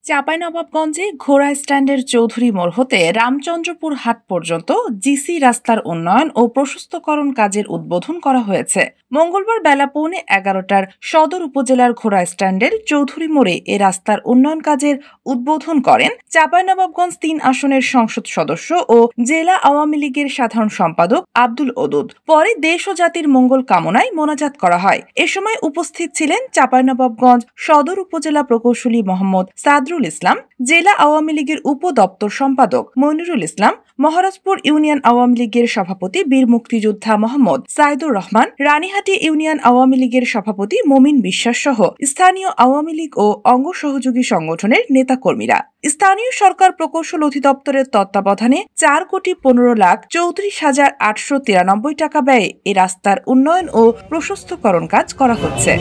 চাঁপাইনবাবগঞ্জে ঘোড়া স্ট্যান্ডের চৌধুরী মোড় হতে রামচন্দ্রপুর হাট পর্যন্ত জিসি রাস্তার উন্নয়ন ও প্রশস্তকরণ কাজের উদ্বোধন করা হয়েছে। মঙ্গলবার বেলা 11:15টার সদর উপজেলার ঘোড়া স্ট্যান্ডের চৌধুরী মোড়ে এ রাস্তার উন্নয়ন কাজের উদ্বোধন করেন চাঁপাইনবাবগঞ্জ ৩ আসনের সংসদ সদস্য ও জেলা আওয়ামী লীগের সাধারণ সম্পাদক আব্দুল ওদুদ। পরে দেশ ও জাতির মঙ্গল কামনায় মোনাজাত করা হয়। এ সময় উপস্থিত ছিলেন চাঁপাইনবাবগঞ্জ সদর উপজেলা প্রকৌশলী মোহাম্মদ সাদরুল ইসলাম, জেলা আওয়ামী লীগের উপদপ্তর সম্পাদক মনিরুল ইসলাম, মহারাজপুর ইউনিয়ন আওয়ামী লীগের সভাপতি বীর মুক্তিযোদ্ধা মোহাম্মদ সাইদুর রহমান, রানীহাটি ইউনিয়ন আওয়ামী লীগের সভাপতি মমিন বিশ্বাস সহ স্থানীয় আওয়ামী লীগ ও অঙ্গ সহযোগী সংগঠনের নেতাকর্মীরা। স্থানীয় সরকার প্রকৌশল অধিদপ্তরের তত্ত্বাবধানে 4,15,34,893 টাকা ব্যয়ে এ রাস্তার উন্নয়ন ও প্রশস্তকরণ কাজ করা হচ্ছে।